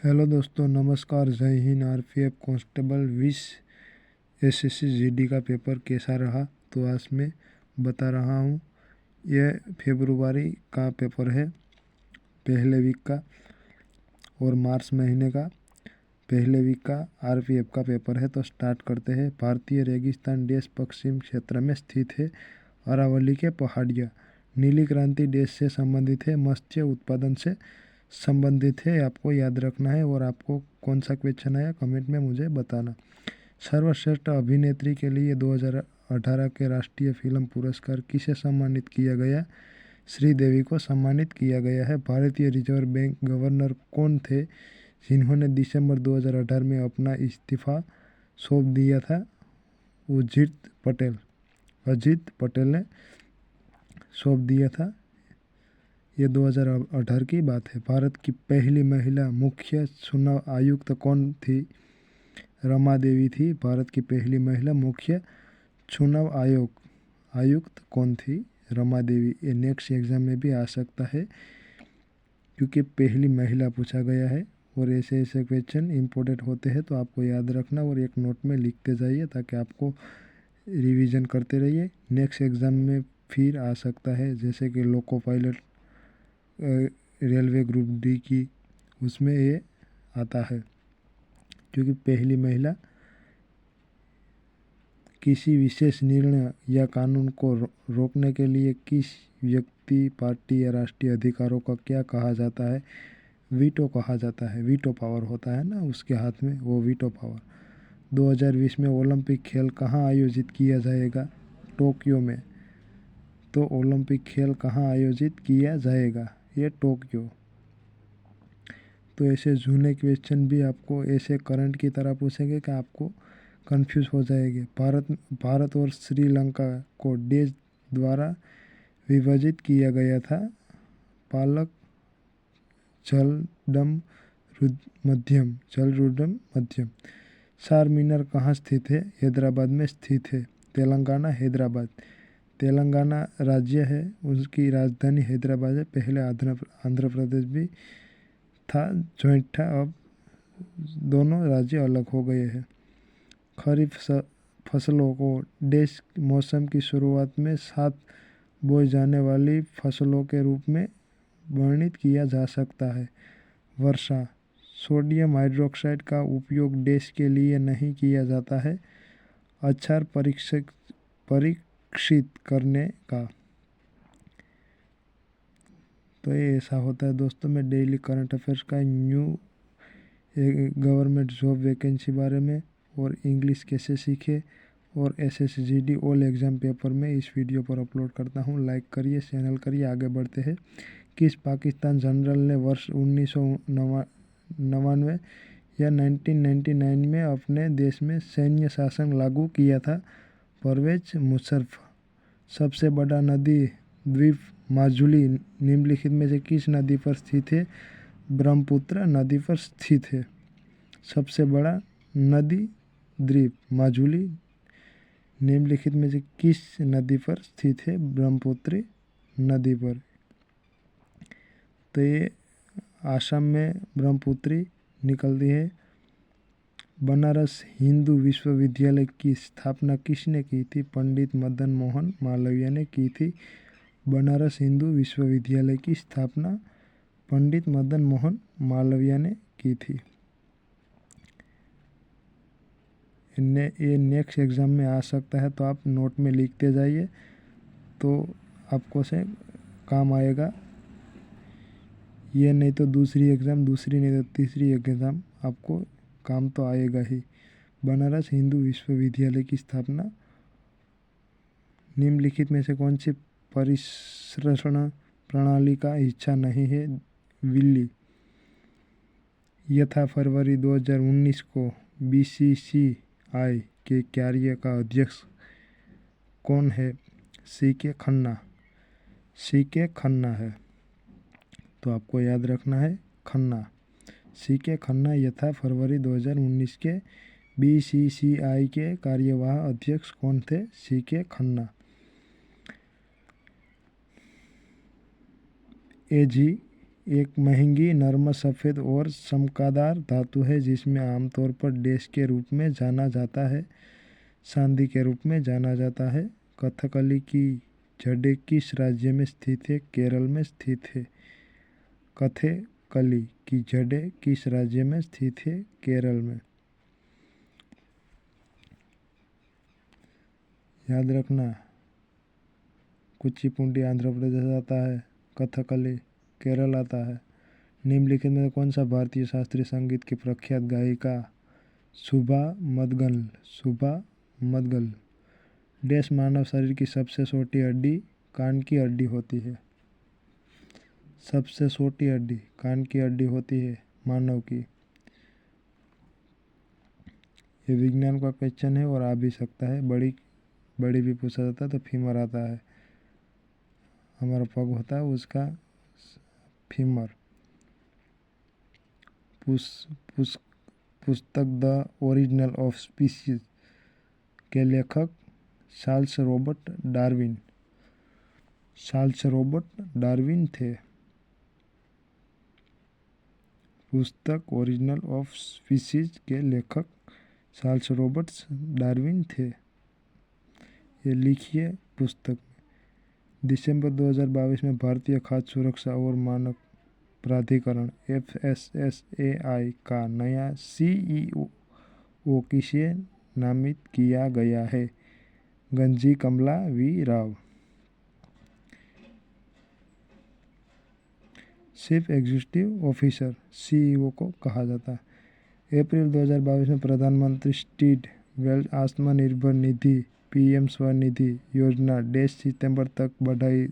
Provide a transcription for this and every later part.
Hello दोस्तों, नमस्कार। जय Hind. RPF constable 20 SSC GD का पेपर कैसा रहा तो आज मैं बता रहा हूँ। यह फरवरी का पेपर है, पहले वीक का, और मार्च महीने का पहले वीक का आरपीएफ का पेपर है। तो स्टार्ट करते हैं। भारतीय रेगिस्तान देश पश्चिम क्षेत्र में स्थित है। अरावली के पहाड़ियाँ नीली क्रांति देश से संबंधित है। मत्स्य उत्पादन से संबंधित है। आपको याद रखना है। और आपको कौन सा क्वेश्चन आया कमेंट में मुझे बताना। सर्वश्रेष्ठ अभिनेत्री के लिए 2018 के राष्ट्रीय फिल्म पुरस्कार किसे सम्मानित किया गया? श्रीदेवी को सम्मानित किया गया है। भारतीय रिजर्व बैंक गवर्नर कौन थे जिन्होंने दिसंबर 2018 में अपना इस्तीफा सौंप दिया था? अजीत पटेल ने सौंप दिया था। ये 2018 की बात है। भारत की पहली महिला मुख्य चुनाव आयुक्त कौन थी? रमा देवी थी। भारत की पहली महिला मुख्य चुनाव आयुक्त कौन थी? रमा देवी। ये नेक्स्ट एग्जाम में भी आ सकता है क्योंकि पहली महिला पूछा गया है। और ऐसे ऐसे क्वेश्चन इम्पोर्टेंट होते हैं तो आपको याद रखना और एक नोट में लिखते जाइए ताकि आपको रिवीजन करते रहिए। नेक्स्ट एग्ज़ाम में फिर आ सकता है, जैसे कि loco pilot railway group D की, उसमें ये आता है क्योंकि पहली महिला किसी विशेष निर्णय या कानून को रोकने के लिए किस व्यक्ति, पार्टी या राष्ट्रीय अधिकारों का क्या कहा जाता है? वीटो कहा जाता है। वीटो पावर होता है ना उसके हाथ में, वो वीटो पावर। 2020 में ओलंपिक खेल कहाँ आयोजित किया जाएगा? टोक्यो में। तो ओलंपिक खेल कहाँ आयोजित किया जाएगा? ये टोक्यो। तो ऐसे जूने क्वेश्चन भी आपको ऐसे करंट की तरह पूछेंगे कि आपको कंफ्यूज हो जाएंगे। भारत और श्रीलंका को देश द्वारा विभाजित किया गया था। पालक जलडम मध्यम। चार मीनार कहाँ स्थित है? हैदराबाद में स्थित है। तेलंगाना, हैदराबाद। तेलंगाना राज्य है, उसकी राजधानी हैदराबाद है। पहले आंध्र प्रदेश भी था, जॉइंट था, अब दोनों राज्य अलग हो गए हैं। खरीफ फसलों को देश मौसम की शुरुआत में साथ बोई जाने वाली फसलों के रूप में वर्णित किया जा सकता है। वर्षा। सोडियम हाइड्रोक्साइड का उपयोग देश के लिए नहीं किया जाता है। अक्षर परीक्षित करने का। तो ये ऐसा होता है दोस्तों। मैं डेली करंट अफेयर्स का न्यू गवर्नमेंट जॉब वैकेंसी बारे में और इंग्लिश कैसे सीखे और SSC GD all exam paper में इस वीडियो पर अपलोड करता हूँ। लाइक करिए, चैनल करिए। आगे बढ़ते हैं। किस पाकिस्तान जनरल ने वर्ष 1999 या 1999 में अपने देश में सैन्य शासन लागू किया था? परवेज मुशर्रफ। सबसे बड़ा नदी द्वीप माजुली निम्नलिखित में से किस नदी पर स्थित है? ब्रह्मपुत्र नदी पर स्थित है। सबसे बड़ा नदी द्वीप माजुली निम्नलिखित में से किस नदी पर स्थित है? ब्रह्मपुत्र नदी पर। तो ये आसाम में ब्रह्मपुत्री निकलती है। बनारस हिंदू विश्वविद्यालय की स्थापना किसने की थी? पंडित मदन मोहन मालवीय ने की थी। बनारस हिंदू विश्वविद्यालय की स्थापना पंडित मदन मोहन मालवीय ने की थी। ये नेक्स्ट एग्ज़ाम में आ सकता है तो आप नोट में लिखते जाइए तो आपको से काम आएगा। ये नहीं तो दूसरी एग्ज़ाम, दूसरी नहीं तो तीसरी एग्ज़ाम आपको काम तो आएगा ही। बनारस हिंदू विश्वविद्यालय की स्थापना निम्नलिखित में से कौन सी परिसंचरण प्रणाली का हिस्सा नहीं है? विल्ली। यथा फरवरी 2019 को बीसीसीआई के कार्य का अध्यक्ष कौन है? सीके खन्ना है। तो आपको याद रखना है खन्ना। सीके खन्ना यथा फरवरी 2019 के बीसीसीआई के कार्यवाहक अध्यक्ष कौन थे? सीके खन्ना। एजी एक महंगी नरम सफ़ेद और चमकदार धातु है जिसमें आमतौर पर डैश के रूप में जाना जाता है, चांदी के रूप में जाना जाता है। कथकली की जड़ें किस राज्य में स्थित है? केरल में स्थित है। कथकली की जड़ें किस राज्य में स्थित है? केरल में। याद रखना, कुचिपुंडी आंध्र प्रदेश आता है, कथकली केरल आता है। निम्नलिखित में कौन सा भारतीय शास्त्रीय संगीत की प्रख्यात गायिका शुभा मुदगल? शुभा मुदगल। डैश मानव शरीर की सबसे छोटी हड्डी कान की हड्डी होती है। सबसे छोटी हड्डी कान की हड्डी होती है मानव की। ये विज्ञान का क्वेश्चन है और आ भी सकता है। बड़ी भी पूछा जाता है तो फीमर आता है। हमारा पग होता है उसका फीमर। पुस्तक द ओरिजिन ऑफ स्पीशीज के लेखक Charles Robert Darwin. Charles Robert Darwin थे। पुस्तक ओरिजिन ऑफ स्पीशीज के लेखक चार्ल्स रॉबर्ट डार्विन थे। ये लिखिए पुस्तक। दिसंबर 2022 में भारतीय खाद्य सुरक्षा और मानक प्राधिकरण FSSAI का नया CEO किसे नामित किया गया है? Ganji Kamala V Rao. Chief executive officer CEO को कहा जाता है। अप्रैल 2022 में प्रधानमंत्री street well Atmanirbhar Nidhi PM Svanidhi योजना डैश सितंबर तक बढ़ाई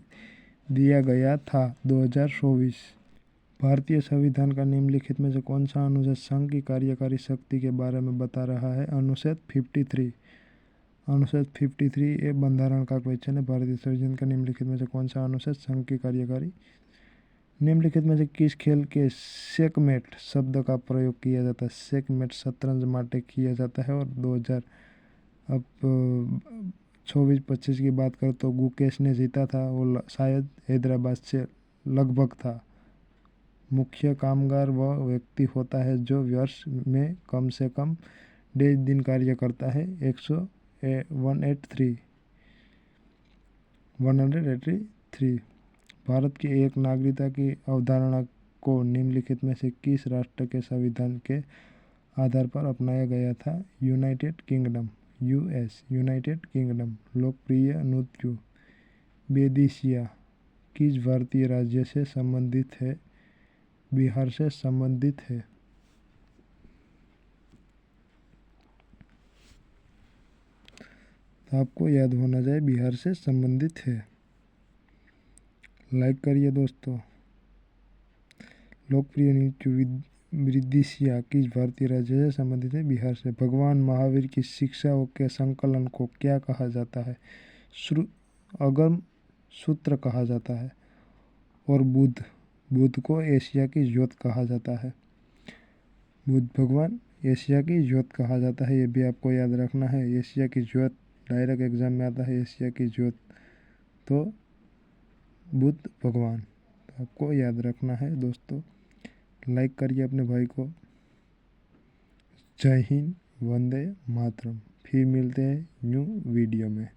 दिया गया था 2024। भारतीय संविधान का निम्नलिखित में से कौन सा अनुच्छेद संघ की कार्यकारी शक्ति के बारे में बता रहा है? अनुच्छेद 53। अनुच्छेद 53 ये बंधारण का क्वेश्चन है। भारतीय संविधान का निम्नलिखित में से कौन सा अनुच्छेद संघ की कार्यकारी? निम्नलिखित में से किस खेल के चेकमेट शब्द का प्रयोग किया जाता है? चेकमेट शतरंज माटे किया जाता है। और 2024-25 की बात करें तो गुकेश ने जीता था, वो शायद हैदराबाद से लगभग था। मुख्य कामगार वह व्यक्ति होता है जो वर्ष में कम से कम 1.5 दिन कार्य करता है। 183। भारत की एक नागरिकता की अवधारणा को निम्नलिखित में से किस राष्ट्र के संविधान के आधार पर अपनाया गया था? United kingdom US। United kingdom. लोकप्रिय नृत्य बेदिसिया किस भारतीय राज्य से संबंधित है? बिहार से संबंधित है। तो आपको याद होना चाहिए बिहार से संबंधित है। लाइक करिए दोस्तों। लोकप्रिय नृत्य बेदिसिया किस भारतीय राज्य से संबंधित है? बिहार से। भगवान महावीर की शिक्षाओं के संकलन को क्या कहा जाता है? अगम सूत्र कहा जाता है। और बुद्ध को एशिया की ज्योत कहा जाता है। बुद्ध भगवान एशिया की ज्योत कहा जाता है। ये भी आपको याद रखना है। एशिया की ज्योत डायरेक्ट एग्जाम में आता है। एशिया की ज्योत तो बुद्ध भगवान, तो आपको याद रखना है दोस्तों। लाइक करिए अपने भाई को। जय हिंद, वंदे मातरम। फिर मिलते हैं न्यू वीडियो में।